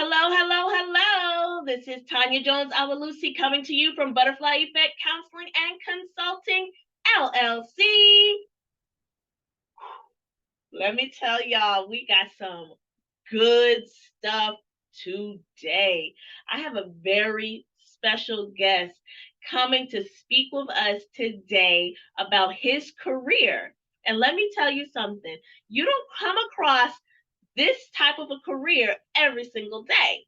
Hello, hello, hello. This is Tanya Jones Awalusi coming to you from Butterfly Effect Counseling and Consulting, LLC. Let me tell y'all, we got some good stuff today. I have a very special guest coming to speak with us today about his career. And let me tell you something, you don't come across this type of a career every single day.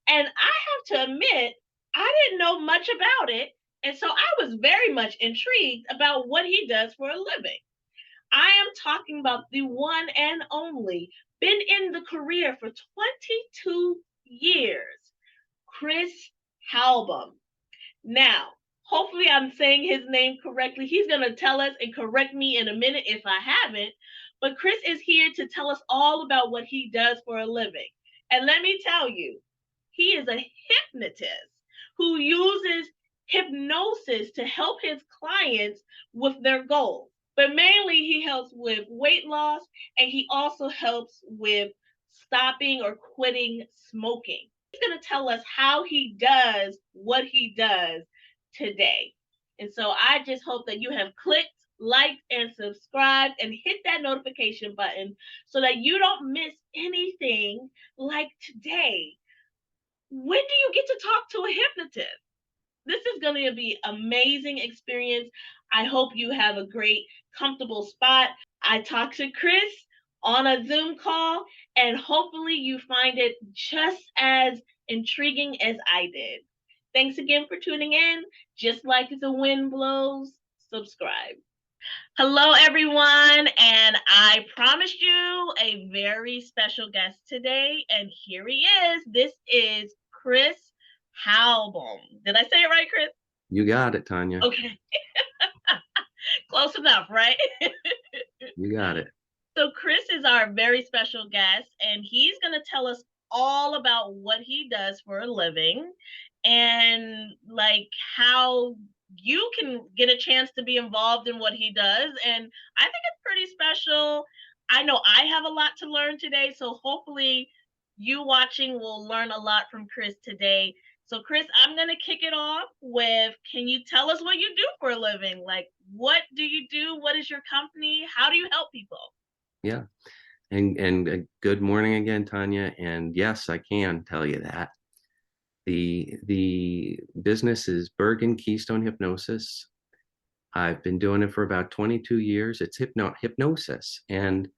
And I have to admit, I didn't know much about it. And so I was very much intrigued about what he does for a living. I am talking about the one and only, been in the career for 22 years, Chris Halbohm. Now, hopefully I'm saying his name correctly. He's going to tell us and correct me in a minute if I haven't. But Chris is here to tell us all about what he does for a living. And let me tell you, he is a hypnotist who uses hypnosis to help his clients with their goals. But mainly he helps with weight loss, and he also helps with stopping or quitting smoking. He's going to tell us how he does what he does today. And so I just hope that you have clicked, liked, and subscribed and hit that notification button so that you don't miss anything like today. When do you get to talk to a hypnotist? This is going to be an amazing experience. I hope you have a great, comfortable spot. I talked to Chris on a Zoom call, and hopefully you find it just as intriguing as I did. Thanks again for tuning in. Just like the wind blows, subscribe. Hello, everyone, and I promised you a very special guest today, and here he is. This is Chris Halbohm. Did I say it right, Chris? You got it, Tanya. Okay. Close enough, right? You got it. So Chris is our very special guest, and he's going to tell us all about what he does for a living and like how you can get a chance to be involved in what he does. And I think it's pretty special. I know I have a lot to learn today, so hopefully you watching will learn a lot from Chris today. So Chris, I'm going to kick it off with, can you tell us what you do for a living? Like, what do you do? What is your company? How do you help people? Yeah. And good morning again, Tanya. And yes, I can tell you that. The business is Bergen Keystone Hypnosis. I've been doing it for about 22 years. It's hypnosis. And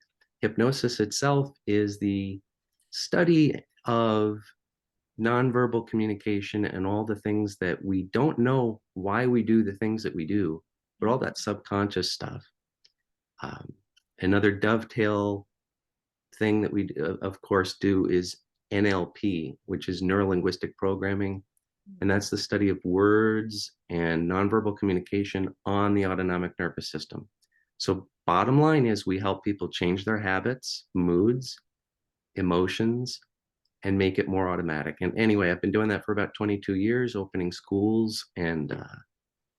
hypnosis itself is the study of nonverbal communication and all the things that we don't know why we do the things that we do, but all that subconscious stuff. Another dovetail thing that we, of course, do is NLP, which is neuro-linguistic programming. And that's the study of words and nonverbal communication on the autonomic nervous system. So bottom line is we help people change their habits, moods, emotions, and make it more automatic. And anyway, I've been doing that for about 22 years, opening schools and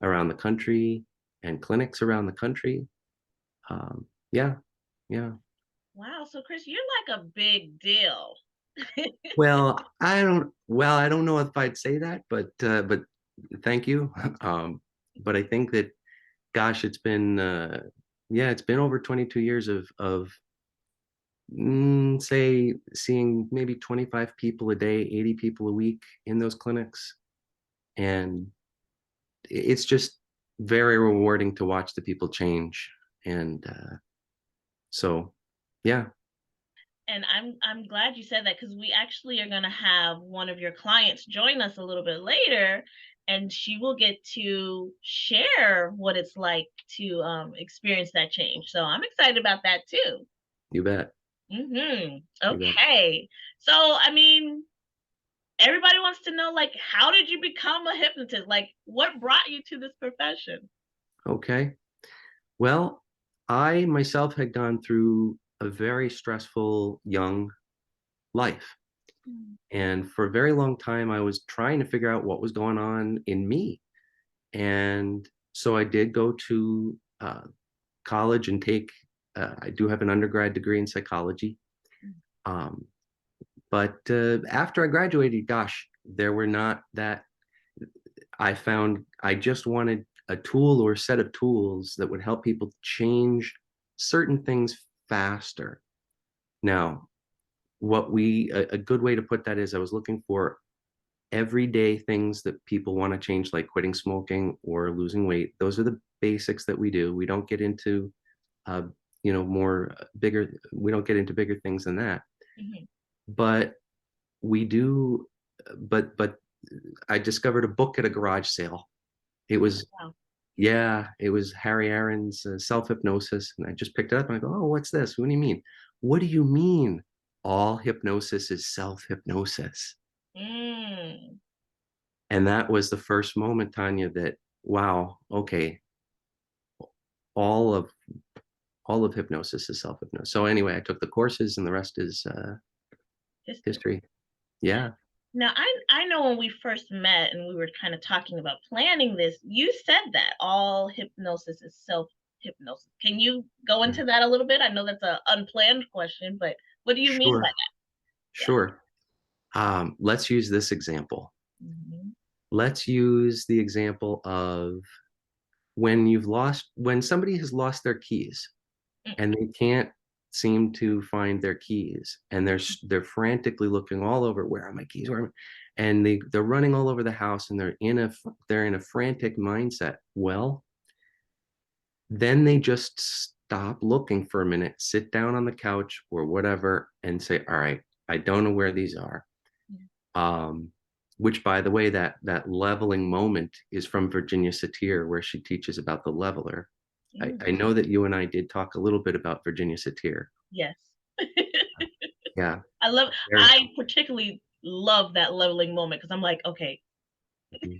around the country and clinics around the country. Yeah. Wow, so Chris, you're like a big deal. Well, I don't know if I'd say that, but thank you. But I think that, gosh, it's been over 22 years of say seeing maybe 25 people a day, 80 people a week in those clinics. And it's just very rewarding to watch the people change. And so, yeah. And I'm glad you said that, because we actually are going to have one of your clients join us a little bit later, and she will get to share what it's like to experience that change. So I'm excited about that too. You bet. Okay. So, I mean, everybody wants to know, like, how did you become a hypnotist? Like, what brought you to this profession? Okay. Well, I myself had gone through a very stressful young life. And for a very long time, I was trying to figure out what was going on in me. And so I did go to college and I do have an undergrad degree in psychology. But after I graduated, gosh, there were not that. I just wanted a tool or a set of tools that would help people change certain things faster. Now, a good way to put that is I was looking for everyday things that people want to change, like quitting smoking or losing weight. Those are the basics that we do. We don't get into, uh, more bigger. We don't get into bigger things than that. Mhm. But we do. But I discovered a book at a garage sale. It was Wow. Yeah, it was Harry Aaron's Self Hypnosis, and I just picked it up and I go, "Oh, what's this? What do you mean? What do you mean? All hypnosis is self hypnosis." Mm. And that was the first moment, Tanya, that wow, okay, all of all of hypnosis is self hypnosis. So anyway, I took the courses, and the rest is History. history. Yeah, Now, I know when we first met and we were kind of talking about planning this, you said that all hypnosis is self hypnosis. Can you go into that a little bit? I know that's an unplanned question, but what do you mean by sure, that? Yeah. sure. Let's use this example. Mhm. Let's use the example of when somebody has lost their keys Mm. and they can't seem to find their keys, and they're frantically looking all over, where are my keys, and they're running all over the house, and they're in a frantic mindset. Well, then they just stop looking for a minute, sit down on the couch or whatever, and say, all right, I don't know where these are. Yeah. um, which, by the way, that leveling moment is from Virginia Satir, where she teaches about the leveler. Mm. I know that you and I did talk a little bit about Virginia Satir. Yes. Yeah. Very, I particularly love that leveling moment because I'm like, okay, mhm,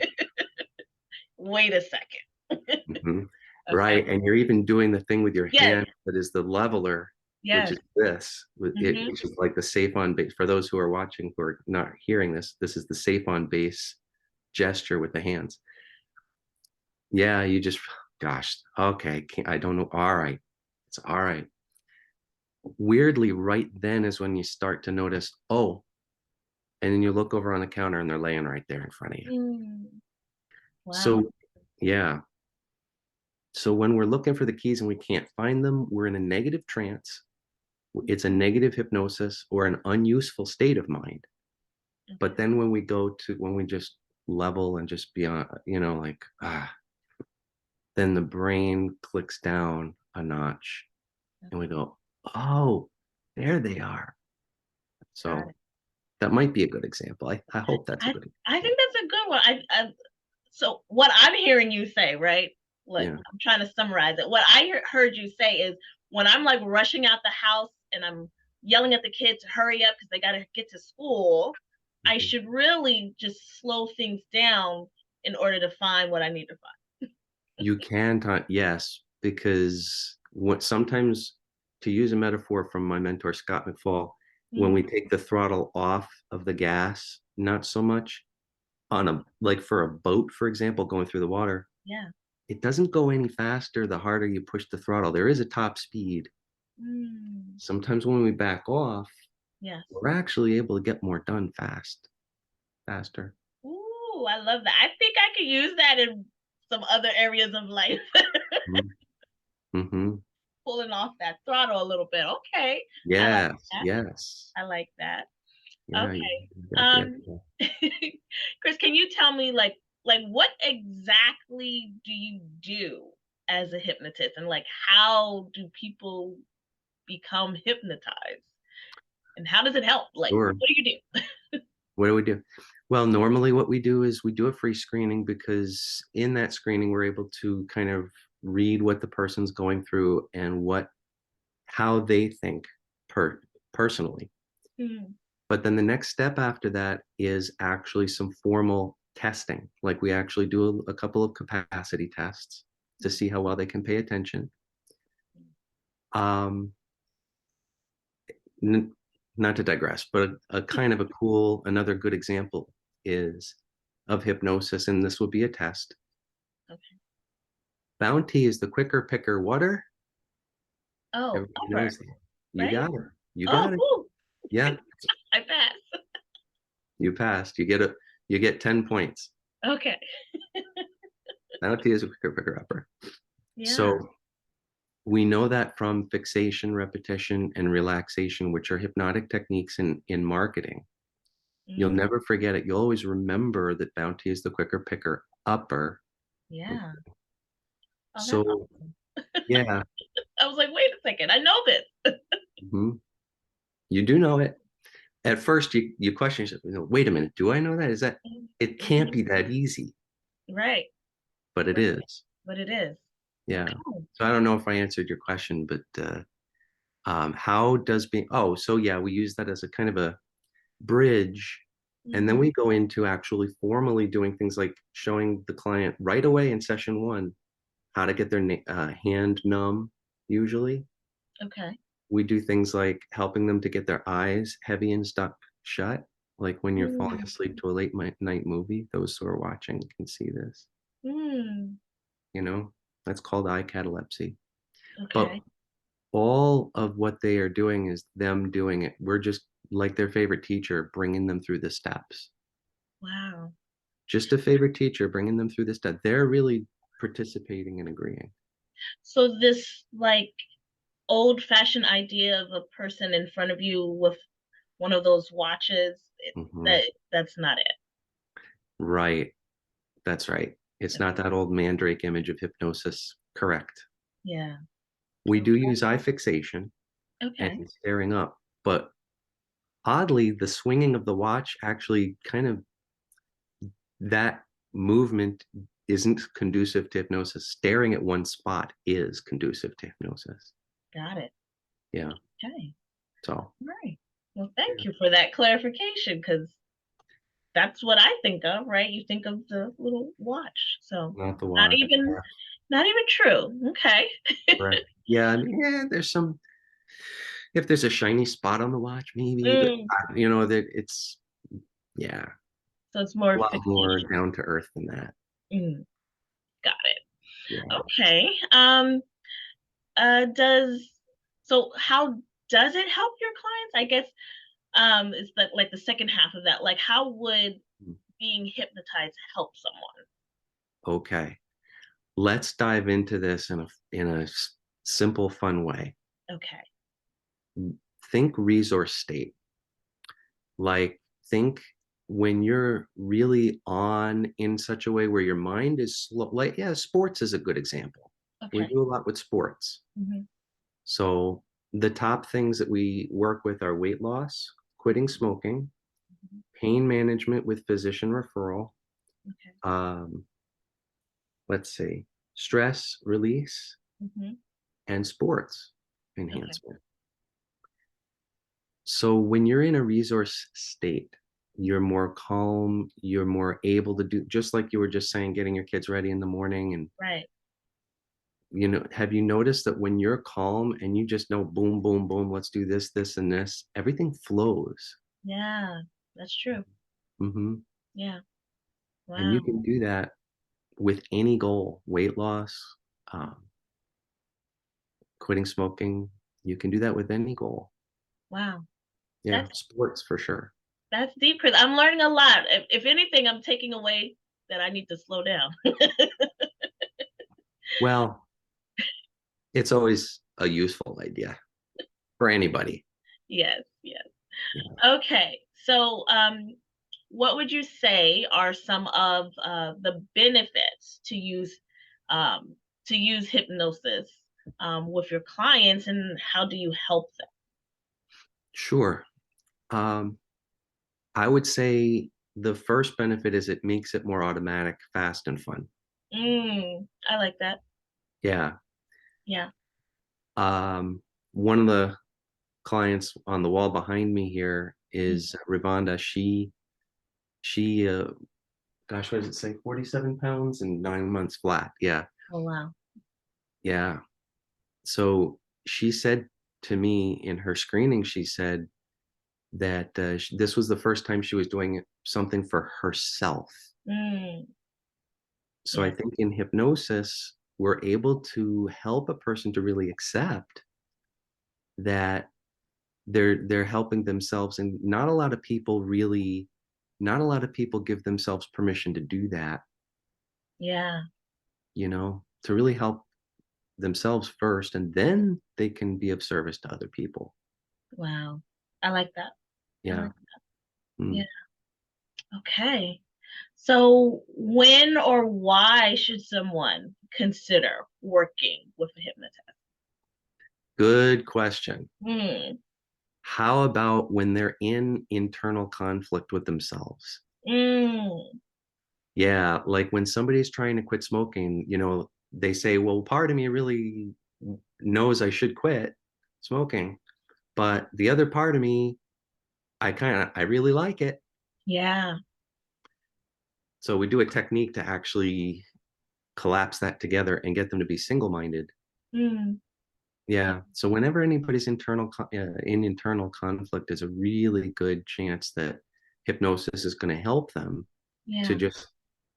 wait a second. mhm. Okay. Right. And you're even doing the thing with your Yes. hand that is the leveler, which Yes. is this, Hmm. which is like the safe on base. For those who are watching who are not hearing this, this is the safe on base gesture with the hands. Yeah, you just, gosh, okay, I don't know. All right. It's all right. Weirdly, right then is when you start to notice, oh, and then you look over on the counter and they're laying right there in front of you. Mm. Wow. So, yeah. So when we're looking for the keys and we can't find them, we're in a negative trance. It's a negative hypnosis or an unuseful state of mind. But Okay. then when we just level and just be on, like, then the brain clicks down a notch and we Okay. go, oh, there they are. Got So it. that might be a good example. I hope that's a I good I example. think that's a good one. So what I'm hearing you say, right? Like Yeah. I'm trying to summarize it. What I heard you say is when I'm like rushing out the house and I'm yelling at the kids to hurry up because they got to get to school, I Mhm. should really just slow things down in order to find what I need to find. You can talk, yes, because what sometimes, to use a metaphor from my mentor Scott McFall, when we Mm, take the throttle off of the gas, not so much on a like for a boat, for example, going through the water, yeah. it doesn't go any faster the harder you push the throttle. There is a top speed. Mm, Sometimes when we back off, yes. we're actually able to get more done faster. Ooh, I love that. I think I could use that in some other areas of life. Mm-hmm. Pulling off that throttle a little bit. Okay. I like Yes, that. yes. I like that. Yeah, you Okay. got the Um, idea. Chris, can you tell me like what exactly do you do as a hypnotist and like how do people become hypnotized and how does it help? Like Sure. what do you do? What do we do? Well, normally what we do is we do a free screening, because in that screening we're able to kind of read what the person's going through and how they think personally. Hmm. But then the next step after that is actually some formal testing. Like we actually do a couple of capacity tests to see how well they can pay attention. Um, n- Not to digress, but a kind of another good example is of hypnosis, and this will be a test. Okay. Bounty is the quicker picker water. Oh, Everybody upper, knows that. You right? got it. You Oh, got it. ooh, Yeah. I passed. You passed. You get 10 points. Okay. NLP is a quicker picker upper. Yeah. So we know that from fixation, repetition, and relaxation, which are hypnotic techniques in marketing. You'll Mm, never forget it. You'll always remember that Bounty is the quicker picker upper. yeah. Oh, that's So awesome. yeah, I was like, wait a second, I know this. mhm, you do know it. At first, you question yourself. Wait a minute, do I know that? Is that it? Can't Mhm. be that easy, Right. but it Right. is. But it is. Yeah. Okay. So I don't know if I answered your question, but how does being? Oh, so yeah, we use that as a kind of a bridge, and then Hmm. we go into actually formally doing things like showing the client right away in session one how to get their hand numb. Usually, Okay. we do things like helping them to get their eyes heavy and stuck shut, like when you're falling Mm. asleep to a late night movie. Those who are watching can see this. Mm. You know, that's called eye catalepsy. But Okay. all of what they are doing is them doing it. We're just like their favorite teacher, bringing them through the steps. Wow. Just a favorite teacher, bringing them through the steps. They're really participating and agreeing. So this like old-fashioned idea of a person in front of you with one of those watches, Mhm. that's not it. Right. That's right. It's not that old mandrake image of hypnosis. Correct. Yeah. We do Okay. use eye fixation and Okay. staring up, but oddly, the swinging of the watch actually kind of that movement isn't conducive to hypnosis. Staring at one spot is conducive to hypnosis. Got it. Yeah. Okay. So, Right. Well, thank yeah, you for that clarification because that's what I think of, right? You think of the little watch. So not the not watch. even Yeah, not even true. Okay. correct. Yeah, I mean, yeah, there's some, if there's a shiny spot on the watch, maybe, but Mm, that it's, yeah, so it's more a lot more fixation. down to earth than that. Mm, got it. Yeah. Okay. Does so how does it help your clients? I guess it's like the second half of that. Like how would being hypnotized help someone? Okay. Let's dive into this in a simple, fun way. Okay. Think resource state. Like, think when you're really on in such a way where your mind is slow. Like, yeah, sports is a good example. We Okay. do a lot with sports. Hmm. So the top things that we work with are weight loss, quitting smoking, pain management with physician referral. Okay. Um, let's see, stress release Hmm. and sports Okay. enhancement. So when you're in a resource state, you're more calm, you're more able to do, just like you were just saying, getting your kids ready in the morning. And, Right. have you noticed that when you're calm and you just know, boom, boom, boom, let's do this, this, and this, everything flows. Yeah, that's true. Hmm. Yeah. And you Wow. can do that with any goal, weight loss, um, quitting smoking. You can do that with any goal. Wow. Yeah, That's sports for sure. that's deep, Chris. I'm learning a lot. If anything, I'm taking away that I need to slow down. Well, it's always a useful idea for anybody. Yes, yes. Yeah. Okay. So, what would you say are some of the benefits um, to use hypnosis with your clients, and how do you help them? Sure. Um, I would say the first benefit is it makes it more automatic, fast, and fun. I like that. Yeah. Yeah. Um, one of the clients on the wall behind me here Mm. is Rivanda. She gosh, what does it say? 47 pounds and 9 months flat. Yeah. Oh wow. Yeah. So she said to me in her screening, she said that this was the first time she was doing something for herself. Mm, So I yeah. think in hypnosis, we're able to help a person to really accept that they're helping themselves. And not a lot of people really not a lot of people give themselves permission to do that, Yeah. to really help themselves first, and then they can be of service to other people. Wow. I like that. I Yeah. like, Mm. yeah. Okay. So when or why should someone consider working with a hypnotist? Good question. Hmm. How about when they're in internal conflict with themselves? Mm. Yeah, like when somebody's trying to quit smoking, they say, well, part of me really knows I should quit smoking, but the other part of me, I really like it. Yeah. So we do a technique to actually collapse that together and get them to be single-minded. Mm. Yeah. So whenever anybody's in internal conflict, is a really good chance that hypnosis is going to help them to Yeah. just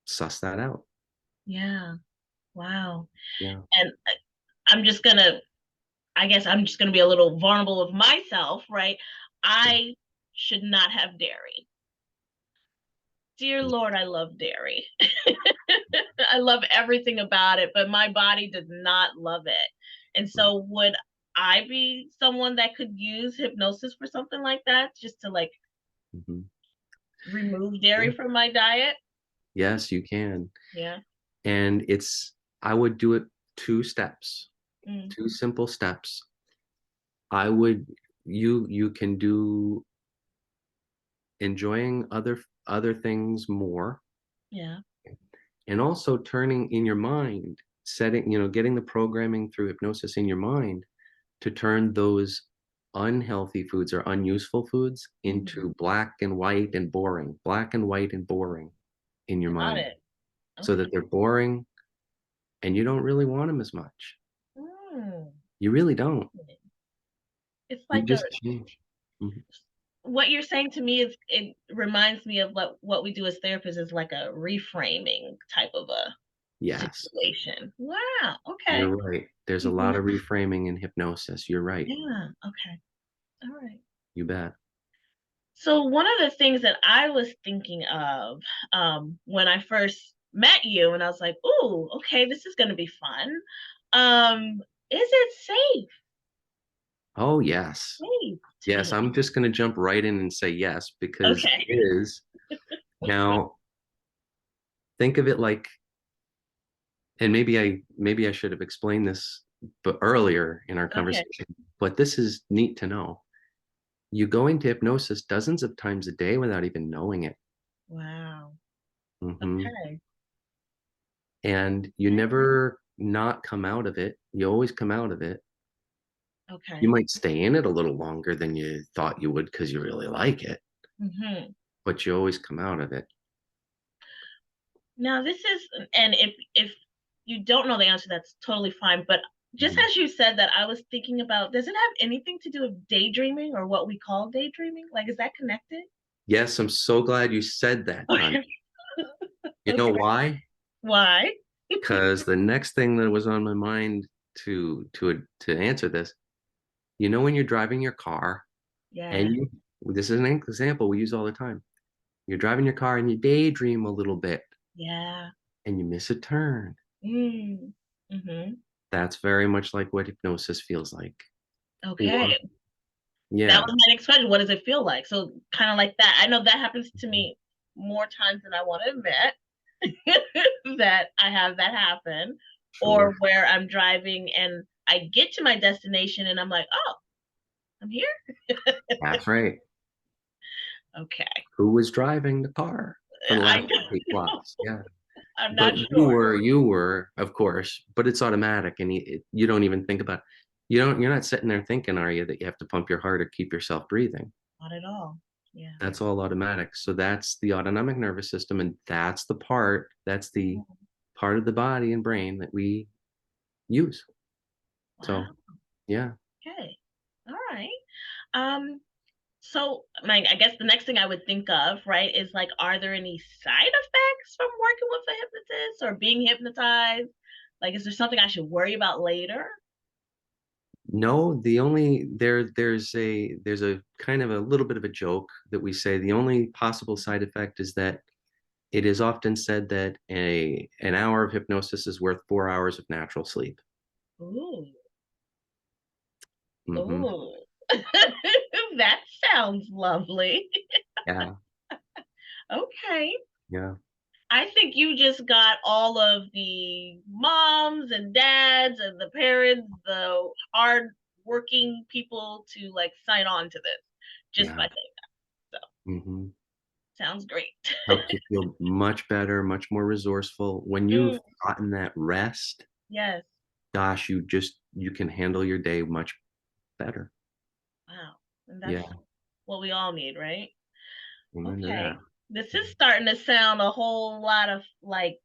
suss that out. Yeah. Wow. Yeah. And I'm just gonna, I guess I'm just gonna be a little vulnerable of myself, right? I should not have dairy. Dear Lord, I love dairy. I love everything about it, but my body does not love it. And so would I be someone that could use hypnosis for something like that, just to like Mhm. remove Yeah. dairy from my diet? Yes, you can. Yeah. And I would do it two steps, Mm. two simple steps. I would, you can do enjoying other things more, Yeah. and also turning in your mind, getting the programming through hypnosis in your mind to turn those unhealthy foods or unuseful foods Mhm. into black and white and boring in your Got mind, it. so Okay. that they're boring and you don't really want them as much. Mm. You really don't. It's You like a just change. Mhm. what you're saying to me is it reminds me of what we do as therapists is like a reframing type of a Yes, situation. Wow. Okay. you're right. There's a lot Mhm. of reframing in hypnosis. You're right. Yeah. Okay. All right. You bet. So one of the things that I was thinking of when I first met you, and I was like, "Ooh, okay, this is going to be fun." Is it Oh, yes. safe to Yes, be? I'm just going to jump right in and say yes, because Okay. it is. Now, think of it like, and maybe I should have explained this but earlier in our Okay. conversation, but this is neat to know. You go into hypnosis dozens of times a day without even knowing it. Wow. Hmm. Okay. And you never not come out of it. You always come out of it. You Okay. might stay in it a little longer than you thought you would because you really like it, Hmm. but you always come out of it. Now this is, and if you don't know the answer, that's totally fine. But just Mhm. as you said that, I was thinking about, does it have anything to do with daydreaming or what we call daydreaming? Like, is that connected? Yes, I'm so glad you said that, hon. Okay. You know Okay. why? Why? Because the next thing that was on my mind to answer this, when you're driving your car and Yeah. this is an example we use all the time. You're driving your car and you daydream a little bit Yeah. and you miss a turn. Mm. Hmm. That's very much like what hypnosis feels like. Okay. Or That yeah, was my next question. What does it feel like? So kind of like that. I know that happens to me more times than I want to admit that I have that happen, sure. or where I'm driving and I get to my destination and I'm like, oh, I'm here. That's right. Okay. Who was driving the car for the I last 8 blocks? Yeah. I'm But not you sure. were, you were, of course, but it's automatic and you don't even think about, you're not sitting there thinking, are you, that you have to pump your heart or keep yourself breathing? Not at all. Yeah. That's all automatic. So that's the autonomic nervous system. And that's the part of the body and brain that we use. Wow. So yeah. Okay. All right. Um, so I guess the next thing I would think of, right, is like, are there any side effects from working with a hypnotist or being hypnotized? Like, is there something I should worry about later? No, the only there's a kind of a little bit of a joke that we say the only possible side effect is that it is often said that an hour of hypnosis is worth 4 hours of natural sleep. Ooh, Hmm. ooh. That sounds lovely. Yeah, Okay. yeah, I think you just got all of the moms and dads and the parents, the hard working people to like sign on to this just by yeah. saying that. So Hmm. sounds great. Helps you feel much better, much more resourceful. When you've Mm, gotten that rest, yes. gosh, you can handle your day much better. Wow. And that's Yeah, what we all need, right? amen to that. Okay. This is starting to sound a whole lot of like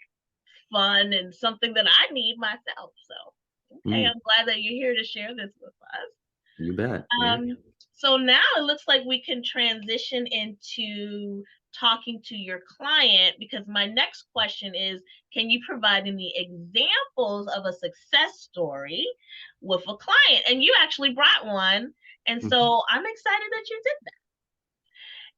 fun and something that I need myself. So, okay, Mm, I'm glad that you're here to share this with us. you bet. Yeah. So now it looks like we can transition into talking to your client because my next question is, can you provide any examples of a success story with a client? And you actually brought one. And Mhm. so I'm excited that you did that.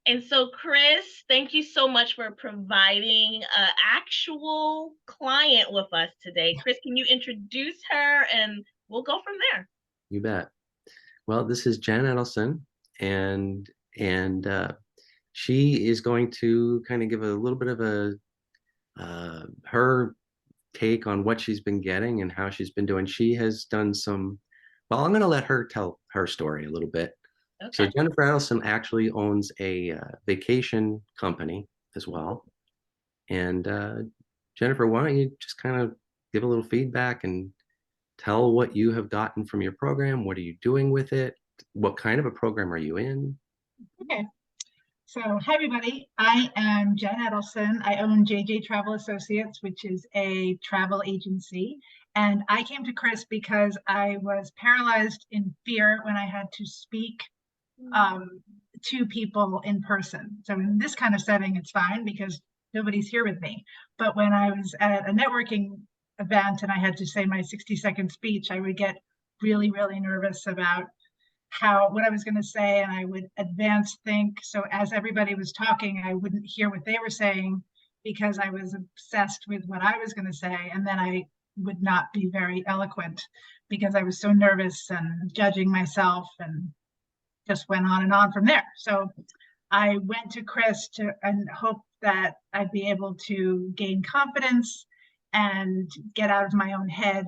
And so, Chris, thank you so much for providing an actual client with us today. Chris, can you introduce her and we'll go from there? You bet. Well, this is Jen Edelson, and and she is going to kind of give a little bit of a her take on what she's been getting and how she's been doing. She has done some. Well, I'm going to let her tell her story a little bit. So Okay. Jennifer Edelson actually owns a vacation company as well. And Jennifer, why don't you just kind of give a little feedback and tell what you have gotten from your program? What are you doing with it? What kind of a program are you in? Okay, so hi everybody. I am Jen Edelson. I own JJ Travel Associates, which is a travel agency. And I came to Chris because I was paralyzed in fear when I had to speak um, to people in person. So in this kind of setting, it's fine because nobody's here with me. But when I was at a networking event and I had to say my 60-second speech, I would get really, really nervous about what I was going to say, and I would advance think. So as everybody was talking, I wouldn't hear what they were saying because I was obsessed with what I was going to say, and then I would not be very eloquent because I was so nervous and judging myself, and just went on and on from there. So I went to Chris to and hoped that I'd be able to gain confidence and get out of my own head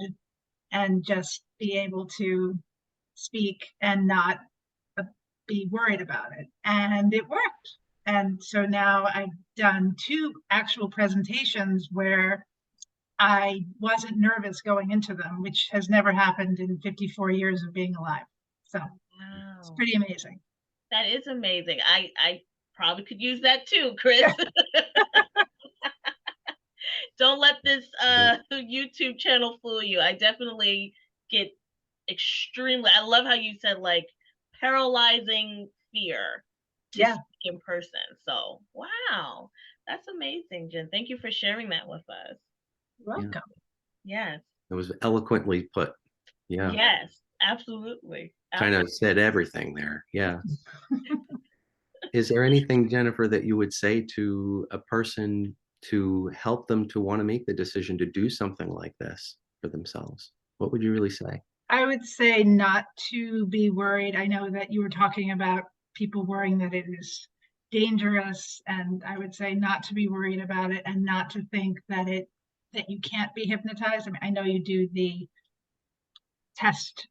and just be able to speak and not be worried about it. And it worked. And so now I've done two actual presentations where I wasn't nervous going into them, which has never happened in 54 years of being alive. So it's Wow. pretty amazing. That is amazing. I probably could use that too, Chris. Don't let this YouTube channel fool you. I definitely get extremely I love how you said like paralyzing fear to Yeah, speak in person. So, wow. That's amazing, Jen. Thank you for sharing that with us. Yeah, welcome. Yes. it was eloquently put. Yeah, Yes, absolutely. kind Absolutely. of said everything there. Yeah. Is there anything, Jennifer, that you would say to a person to help them to want to make the decision to do something like this for themselves? What would you really say? I would say not to be worried. I know that you were talking about people worrying that it is dangerous, and I would say not to be worried about it and not to think that you can't be hypnotized. I mean, I know you do the test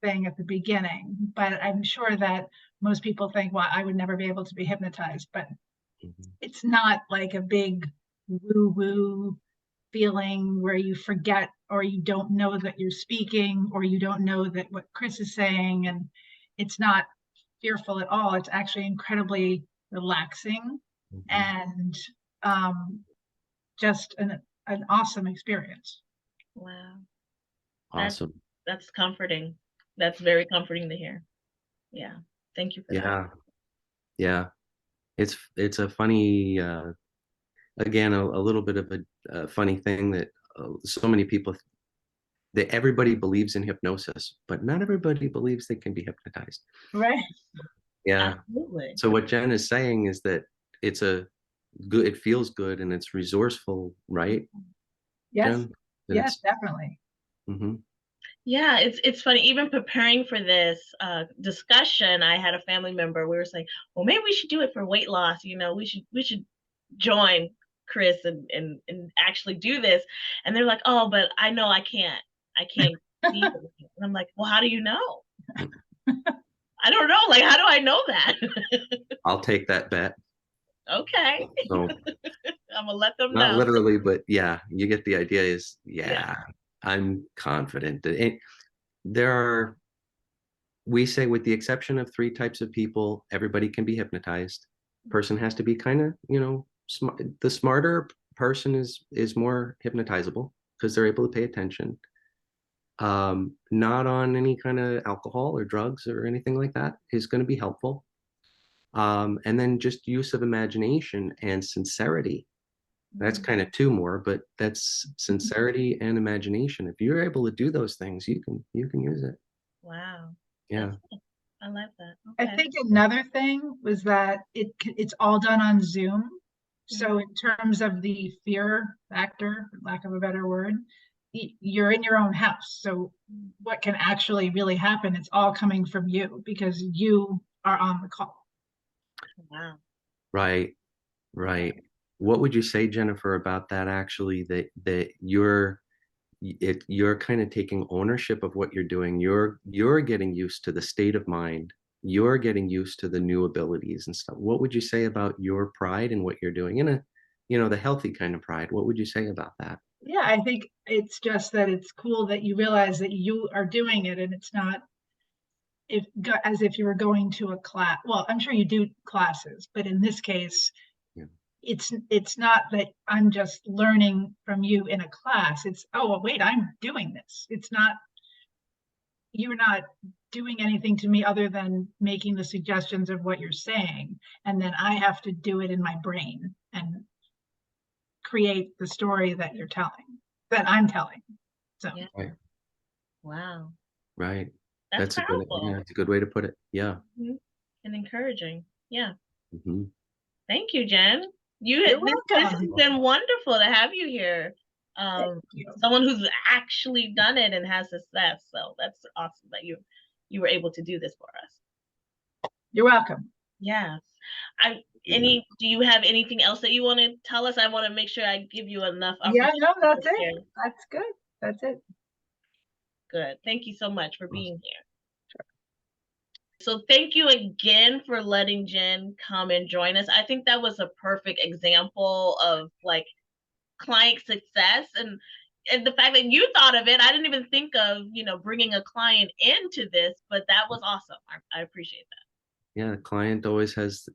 thing at the beginning, but I'm sure that most people think, well, I would never be able to be hypnotized, but Mhm. it's not like a big woo woo feeling where you forget or you don't know that you're speaking or you don't know that what Chris is saying. And it's not fearful at all. It's actually incredibly relaxing Mhm. and um, just an awesome experience. Wow. That's Awesome. that's comforting. That's very comforting to hear. Yeah. Thank you for that. Yeah. Yeah. It's a funny again a little bit of a funny thing that so many people that everybody believes in hypnosis, but not everybody believes they can be hypnotized. Right. Yeah. Absolutely. So what Jen is saying is that it's a good, it feels good and it's resourceful, right? Yes. Jen? That Yes, definitely. Mhm. Yeah, it's funny. Even preparing for this discussion, I had a family member. We were saying, well, maybe we should do it for weight loss. You know, we should join Chris and actually do this. And they're like, oh, but I know I can't see them. And I'm like, well, how do you know? I don't know. Like, how do I know that? I'll take that bet. Okay, So I'm gonna let them not know. literally, but yeah, you get the idea is, Yeah. yeah, I'm confident that there are, we say with the exception of 3 types of people, everybody can be hypnotized. Person has to be kind of, smart. The smarter person is more hypnotizable because they're able to pay attention. Not on any kind of alcohol or drugs or anything like that is going to be helpful. And then just use of imagination and sincerity. That's kind of 2 more, but that's sincerity and imagination. If you're able to do those things, you can use it. Wow. Yeah. I like that. I Okay. think another thing was that it's all done on Zoom. So in terms of the fear factor, for lack of a better word, you're in your own house. So what can actually really happen? It's all coming from you because you are on the call. Wow. Right. Right. What would you say, Jennifer, about that actually, that you're kind of taking ownership of what you're doing. You're getting used to the state of mind. You're getting used to the new abilities and stuff. What would you say about your pride and what you're doing in the healthy kind of pride? What would you say about that? Yeah, I think it's just that it's cool that you realize that you are doing it and it's not as if you were going to a class. Well, I'm sure you do classes, but in this case, Yeah. it's not that I'm just learning from you in a class. It's, oh, well, wait, I'm doing this. It's not, you're not doing anything to me other than making the suggestions of what you're saying. And then I have to do it in my brain and create the story that you're telling, that I'm telling. So Yeah. Right. Wow. Right. That's That's a good, powerful. yeah, it's a good way to put it. Yeah. And encouraging. Yeah. Hmm. Thank you, Jen. you're This has welcome. been wonderful to have you here. Thank you. Someone who's actually done it and has success. So that's awesome that you were able to do this for us. You're welcome. Yes. Do you have anything else that you want to tell us? I want to make sure I give you enough Yeah, opportunity no, that's to it. share. That's good. That's it. Good. Thank you so much for being here. So thank you again for letting Jen come and join us. I think that was a perfect example of like client success and the fact that you thought of it. I didn't even think of, bringing a client into this, but that was awesome. I appreciate that. Yeah, the client always has,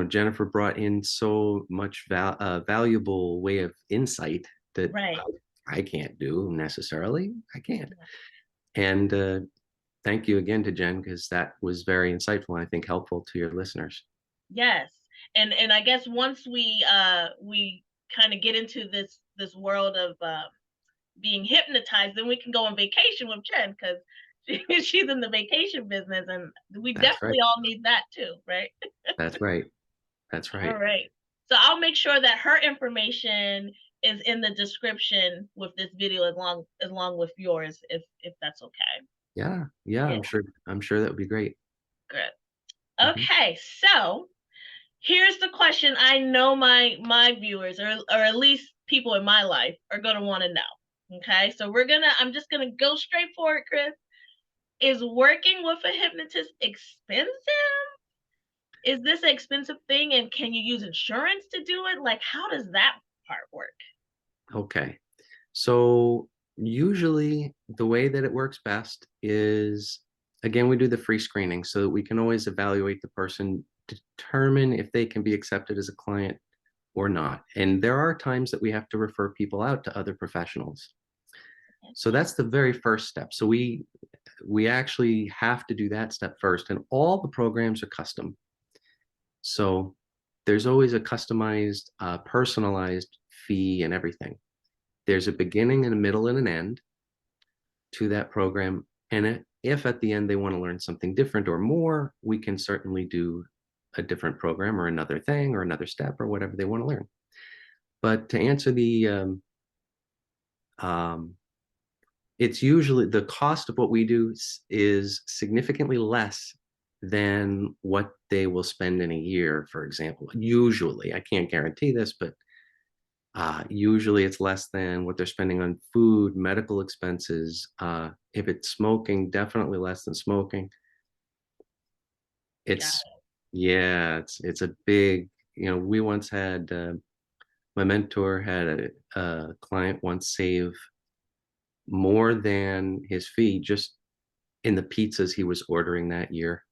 Jennifer brought in so much valuable way of insight that Right. I can't do necessarily. I can't. And thank you again to Jen, because that was very insightful and I think helpful to your listeners. Yes. And I guess once we kind of get into this world of being hypnotized, then we can go on vacation with Jen because she's in the vacation business and we That's definitely right. all need that too, right? That's right. That's All right. right. So I'll make sure that her information is in the description with this video along with yours if that's okay. Yeah. Yeah. I'm sure that would be great. Good. Mhm. Okay, so here's the question I know my viewers or at least people in my life are gonna want to know. Okay, so I'm just gonna go straight for it, Chris. Is working with a hypnotist expensive? Is this an expensive thing and can you use insurance to do it? Like, how does that part work? Okay. So usually the way that it works best is, again, we do the free screening so that we can always evaluate the person, determine if they can be accepted as a client or not. And there are times that we have to refer people out to other professionals. So that's the very first step. So we actually have to do that step first, and all the programs are custom. So there's always a customized, personalized fee and everything. There's a beginning and a middle and an end. to that program. And if at the end they want to learn something different or more, we can certainly do a different program or another thing or another step or whatever they want to learn. But to answer um, it's usually the cost of what we do is significantly less than what they will spend in a year, for example. Usually, I can't guarantee this, but usually it's less than what they're spending on food, medical expenses. If it's smoking, definitely less than smoking. It's yeah, it's a big, we once had my mentor had a client once save more than his fee just in the pizzas he was ordering that year.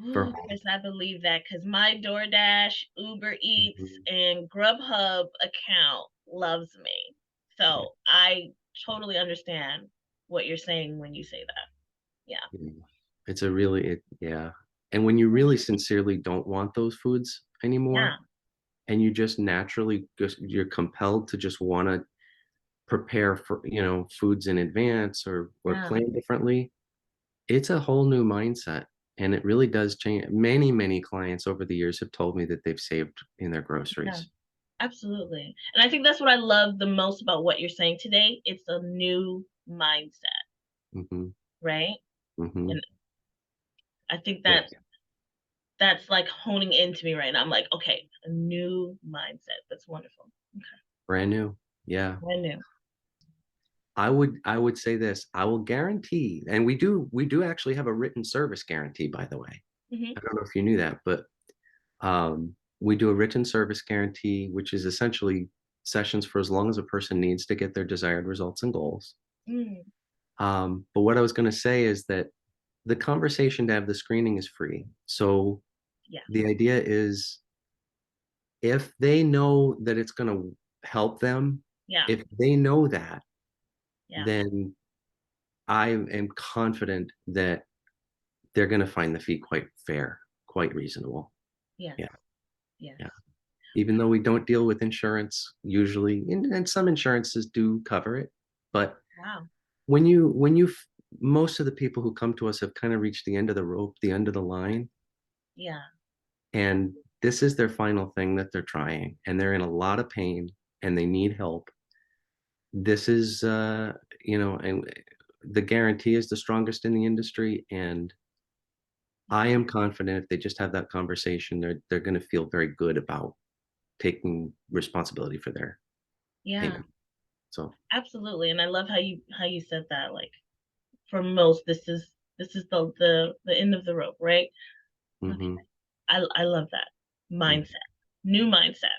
Oh, Chris, I believe that because my DoorDash, Uber Eats, and Grubhub account loves me. So I totally understand what you're saying when you say that. Yeah. It's a really, yeah. And when you really sincerely don't want those foods anymore, and you just naturally you're compelled to just want to prepare for, foods in advance or plan differently, it's a whole new mindset. And it really does change. Many clients over the years have told me that they've saved in their groceries. Yeah, absolutely. And I think that's what I love the most about what you're saying today. It's a new mindset, right? And I think that's like honing into me right now. I'm like, okay, a new mindset. That's wonderful. Okay. Brand new. Yeah. Brand new. I would say this. I will guarantee, and we do actually have a written service guarantee, by the way. I don't know if you knew that, but we do a written service guarantee, which is essentially sessions for as long as a person needs to get their desired results and goals. But what I was going to say is that the conversation to have the screening is free. So the idea is if they know that it's going to help them, if they know that, then I am confident that they're going to find the fee quite fair, quite reasonable. Yeah. Even though we don't deal with insurance usually, and some insurances do cover it, but when you most of the people who come to us have kind of reached the end of the rope, the end of the line. And this is their final thing that they're trying, and they're in a lot of pain and they need help. This is and the guarantee is the strongest in the industry, and I am confident if they just have that conversation, they're going to feel very good about taking responsibility for their payment. So absolutely, and I love how you said that. Like for most, this is the end of the rope, right? Okay. I love that mindset, new mindset.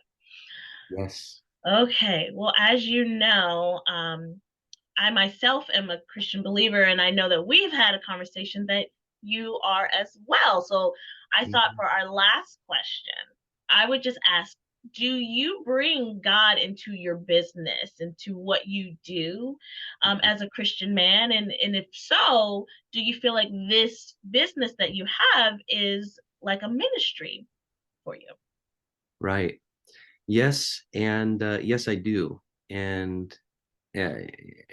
Yes. Okay, well, as you know, I myself am a Christian believer, and I know that we've had a conversation that you are as well. So I thought for our last question, I would just ask, do you bring God into your business, into what you do as a Christian man? And if so, do you feel like this business that you have is like a ministry for you? Right. Yes. And yes, I do. And it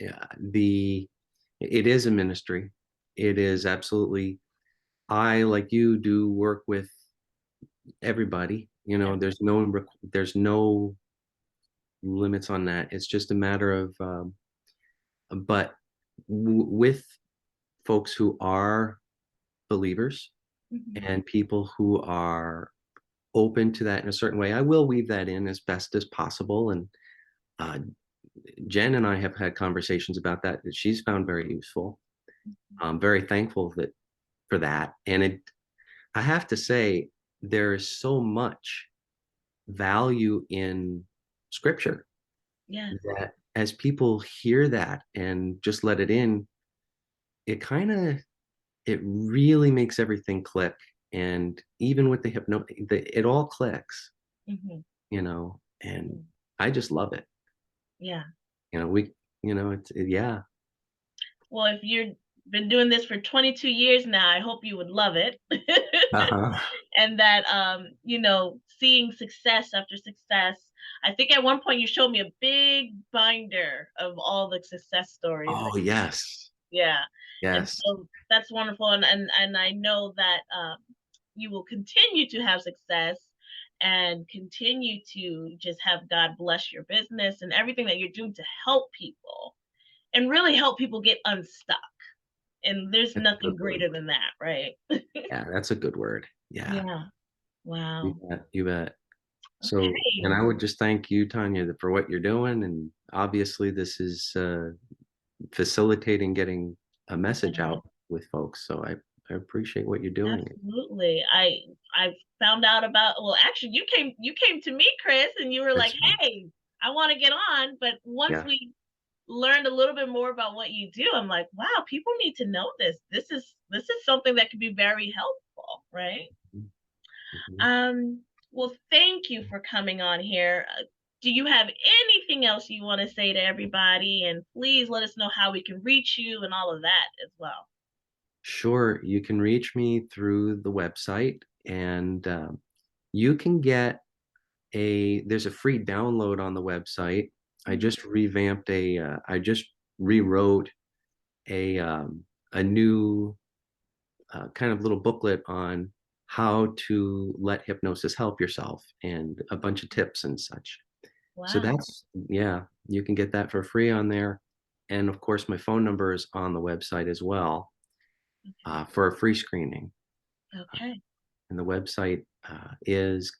is a ministry. It is absolutely. I, like you, do work with everybody. There's no limits on that. It's just a matter of, but with folks who are believers and people who are open to that in a certain way, I will weave that in as best as possible. And Jen and I have had conversations about that she's found very useful. I'm very thankful for that. And I have to say, there is so much value in scripture that as people hear that and just let it in, it really makes everything click. And even with the it all clicks, and I just love it. Yeah. Well, if you've been doing this for 22 years now, I hope you would love it. And that, seeing success after success I think at one point you showed me a big binder of all the success stories. Oh, yes. Yeah. And Yes. so that's wonderful. And I know that you will continue to have success and continue to just have God bless your business and everything that you're doing to help people and really help people get unstuck. And there's That's a nothing good word. greater than that, right? Yeah, that's a good word. Yeah. Yeah. You Wow. bet. You bet. So, and Okay. I would just thank you, Tanya, for what you're doing. And obviously, this is facilitating getting a message Yeah, out with folks. So I appreciate what you're doing. absolutely. I found out about, well, actually you came to me, Chris, and you were like, That's right. "Hey, I want to get on." But once Yeah. we learned a little bit more about what you do, I'm like, "Wow, people need to know this. This is something that could be very helpful, right?" Mhm. Um, well, thank you for coming on here. Do you have anything else you want to say to everybody? And please let us know how we can reach you and all of that as well. Sure. You can reach me through the website, and you can get there's a free download on the website. I Mhm. just revamped I just rewrote a new kind of little booklet on how to let hypnosis help yourself and a bunch of tips and such. So Wow. that's, yeah, you can get that for free on there. And of course, my phone number is on the website as well Okay. for a free screening. Uh, Okay. and the website is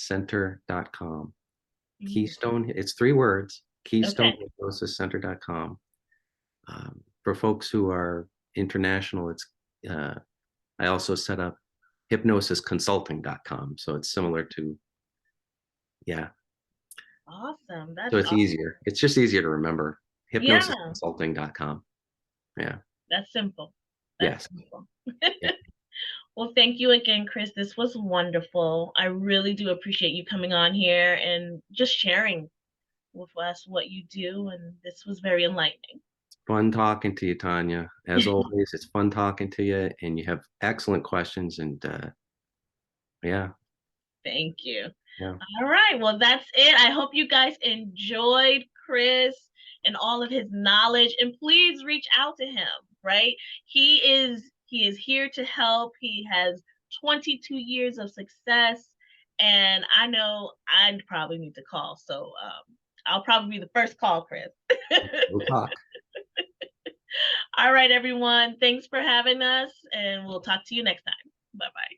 KeystoneHypnosisCenter.com. Mm. Keystone, it's 3 words, Okay. KeystoneHypnosisCenter.com. For folks who are international, uh, I also set up hypnosisconsulting.com. So it's similar to, yeah. Awesome. So That's it's easier. It's just easier to remember. yeah, Hypnosisconsulting.com. Yeah. that's simple. That's Yes. simple. Yeah. Well, thank you again, Chris. This was wonderful. I really do appreciate you coming on here and just sharing with us what you do. And this was very enlightening. Fun talking to you, Tanya. As always, it's fun talking to you, and you have excellent questions. And yeah, Thank you. yeah. All right. Well, that's it. I hope you guys enjoyed Chris and all of his knowledge. And please reach out to him, right? He is here to help. He has 22 years of success. And I know I probably need to call. So I'll probably be the first call, Chris. We'll talk. All right, everyone. Thanks for having us. And we'll talk to you next time. Bye-bye.